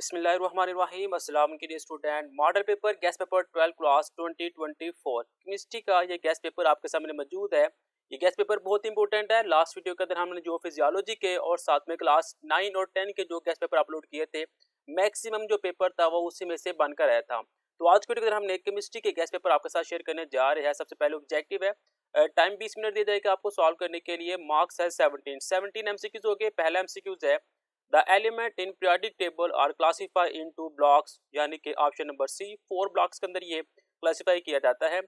बिस्मिल्लाहिर्रहमानिर्रहीम। अस्सलाम के लिए student, model paper gas paper 12 class 2024 chemistry का ये गैस पेपर आपके सामने मौजूद है। ये गैस पेपर बहुत इंपॉर्टेंट है। लास्ट वीडियो के अंदर हमने जो फिजियोलॉजी के और साथ में क्लास 9 और 10 के जो गैस पेपर अपलोड किए थे, मैक्सिमम जो पेपर था वो उसी में से बनकर आया था। तो आज के वीडियो के अंदर हमने केमिस्ट्री के गैस पेपर आपके साथ शेयर करने जा रहे हैं। सबसे पहले ऑब्जेक्टिव है, टाइम 20 मिनट दिया जाएगा आपको सॉल्व करने के लिए। मार्क्स है 17 एमसीक्यूज हो गए। पहला एमसीक्यूज है, the element in periodic table are classify into blocks, यानी कि ऑप्शन नंबर सी 4 ब्लॉक्स के अंदर ये क्लासिफाई किया जाता है।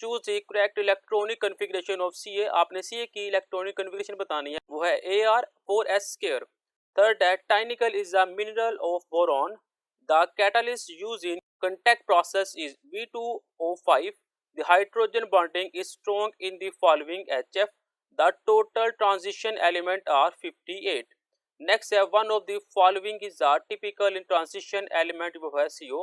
Choose the correct electronic configuration of C A. आपने सी ए की इलेक्ट्रॉनिक कन्फिग्रेशन बतानी है, वो है AR4S²। थर्ड है, tincal is the mineral of boron. The catalyst used in contact process is V2O5. The hydrogen bonding is strong in the following HF. The total transition element are 58. Next है, one of the following is a typical in transition element of CO.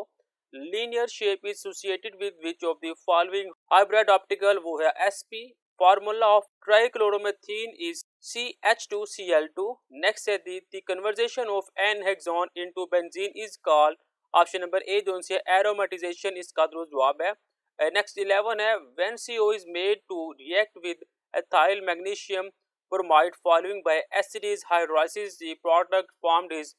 Linear shape is associated with which of the following hybrid optical, वो है SP. Formula of trichloromethane is CH2Cl2. Next है, the conversion of N-hexane into benzene is called, option number A जो उनसे aromatisation, इसका दुरुस्त जवाब है। Next 11 है, when CO is made to react with ethyl magnesium bromide following by acid hydrolysis, the product formed is,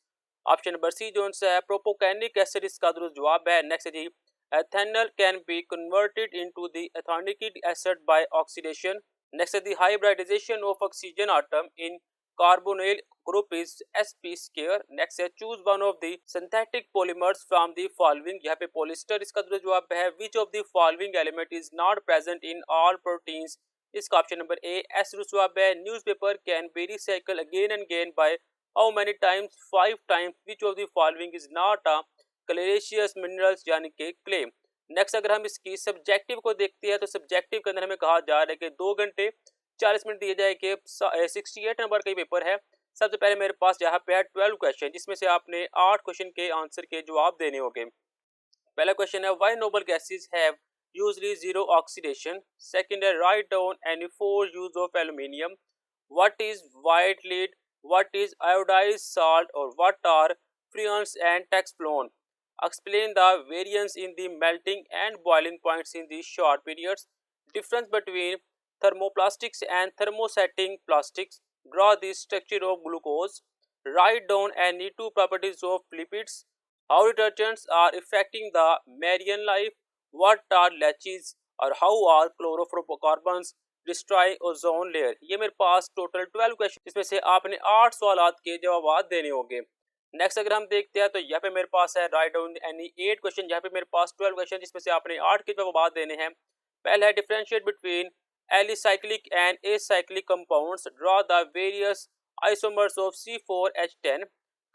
option number C जो उनसे है प्रोपोकैनिक एसिड, इसका दुरुस्त जवाब है। नेक्स्ट जी, ethanol can be converted into the ethanoic acid by oxidation. Next the hybridisation of oxygen atom in carbonyl group is sp²। Next है, choose one of the synthetic polymers from the following, यहाँ पे polyester इसका दुरुस्त जवाब है। Which of the following element is not present in all proteins, इसका option number A एस दुरुस्त जवाब है। Newspaper can be recycle again and again by how many times, 5 times. Which of the following is not a calcareous minerals, यानी कि clay. Next अगर हम इसकी सब्जेक्टिव को देखते हैं तो सब्जेक्टिव के अंदर हमें कहा जा रहा है कि 2 घंटे 40 मिनट दिए जाए कि 68 नंबर का पेपर है। सबसे पहले मेरे पास यहाँ पे है 12 क्वेश्चन, जिसमें से आपने 8 क्वेश्चन के आंसर के जवाब देने होंगे। पहला क्वेश्चन है, why noble gases have usually zero oxidation. Second है, write down any 4 use of aluminium. What is white lead, what is iodised salt और what are freons and teflon. Explain the variance in the melting and boiling points in the short periods. Difference between thermoplastics and thermosetting plastics. Draw the structure of glucose. Write down any 2 properties of lipids. How detergents are affecting the marine life. What are leaches और how are chlorofluorocarbons destroy ozone layer। ये मेरे पास total 12 question, इसमें से आपने 8 सवालात के जवाब देने होंगे। नेक्स्ट अगर हम देखते हैं तो यहाँ पे मेरे पास है राइट डाउन एनी 8 क्वेश्चन। यहाँ पे मेरे पास 12 क्वेश्चन, जिसमें से आपने 8 के जवाब देने हैं। पहला है, differentiate between alicyclic and acyclic compounds. Draw the various isomers of C4H10.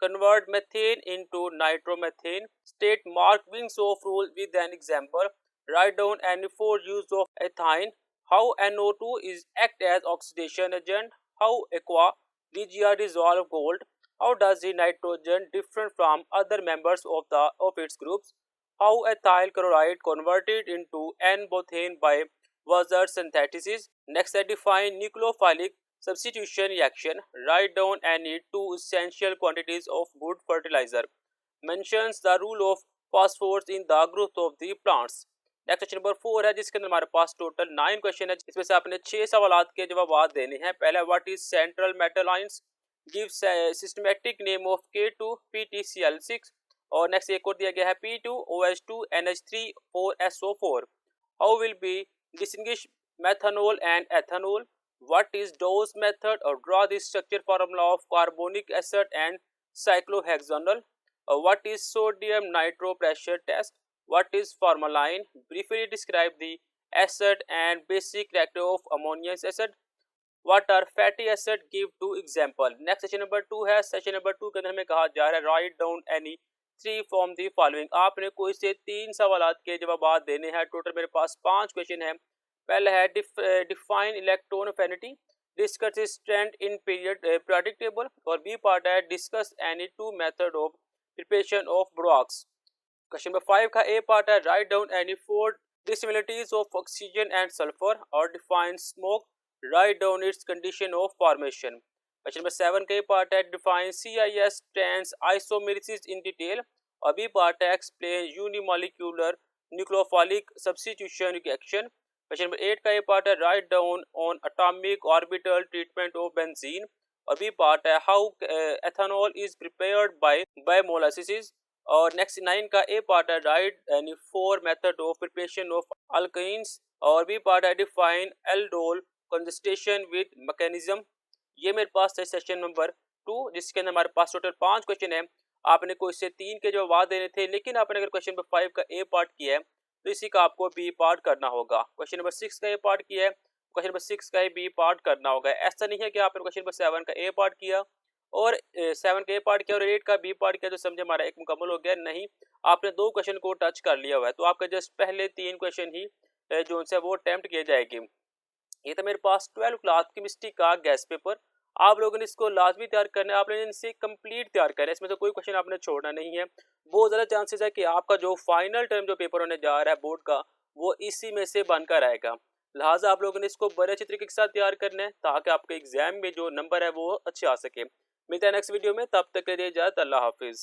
Convert methane into nitromethane. State mark wings of rule with an example. Write down any 4 use of ethane. How NO2 is act as oxidation agent. How aqua regia dissolve gold. How does the nitrogen different from other members of its groups. How ethyl chloride converted into N-bothane by Wazard synthesis. Next, define nucleophilic substitution reaction. Write down any 2 essential quantities of good fertilizer. Mentions the role of phosphorus in the growth of the plants. Next question number 4 है, जिसके अंदर हमारे पास total 9 question है, इसमें से आपने 6 सवाल के जवाब देने हैं। पहला, what is central metal ions. Give systematic name of K2PtCl6। और नेक्स्ट एक और दिया गया है, P2OH2NH3 4SO4। How will be distinguish methanol and ethanol. What is Dawes method or draw the structure formula of carbonic acid and cyclohexanol. What is sodium nitro pressure test. What is formalin. Briefly describe the acid and basic character of ammonium acid. What are fatty acid, give 2 example. Next session number 2 है। Session number 2 के अंदर हमें कहा जा रहा है, write down any 3 from the following. आपने कोई से 3 सवाल के जवाब देने हैं। टोटल मेरे पास 5 क्वेश्चन है। पहला है, define electron affinity. Discuss is trend in periodic table. और बी पार्ट है, discuss any 2 method of preparation of borax. Question number 5 का ए पार्ट है, write down any 4 dissimilarities of oxygen and sulphur और define smoke. Write down its condition of formation. Question number 7 का A part है, define CIS trans isomerism in detail और B part है explain unimolecular nucleophilic substitution reaction. Question number 8 का ये part है write down on atomic orbital treatment of benzene. और B part है how ethanol is prepared by molasses. और next 9 का A part है right any four method of preparation of alkynes. और B part है डिफाइन एल्डोल कंजस्टेशन विद मैकेनिज्म। ये मेरे पास है सेशन नंबर 2, जिसके अंदर हमारे पास टोटल 5 क्वेश्चन है। आपने कोई से 3 के जवाब देने थे, लेकिन आपने अगर क्वेश्चन नंबर 5 का ए पार्ट किया है तो इसी का आपको बी पार्ट करना होगा। क्वेश्चन नंबर 6 का ए पार्ट किया है, क्वेश्चन नंबर 6 का बी पार्ट करना होगा। ऐसा नहीं है कि आपने क्वेश्चन नंबर 7 का ए पार्ट किया और 7 का ए पार्ट किया और 8 का बी पार्ट किया तो समझे हमारा एक मुकम्मल हो गया। नहीं, आपने 2 क्वेश्चन को टच कर लिया हुआ है, तो आपके जस्ट पहले 3 क्वेश्चन ही जो उनसे वो अटेम्प्ट किए जाएगी। ये था मेरे पास 12 क्लास केमिस्ट्री का गैस पेपर। आप लोगों ने इसको लाजमी तैयार करना है, आपने इनसे कंप्लीट तैयार करना है, इसमें से कोई क्वेश्चन आपने छोड़ना नहीं है। बहुत ज़्यादा चांसेस है कि आपका जो फाइनल टर्म जो पेपर होने जा रहा है बोर्ड का, वो इसी में से बनकर आएगा। लिहाजा आप लोगों ने इसको बड़े अच्छे तरीके के साथ तैयार करना है ताकि आपके एग्जाम में जो नंबर है वो अच्छे आ सके। मिलता है नेक्स्ट वीडियो में, तब तक के लिए इजाज़त, अल्लाह हाफिज़।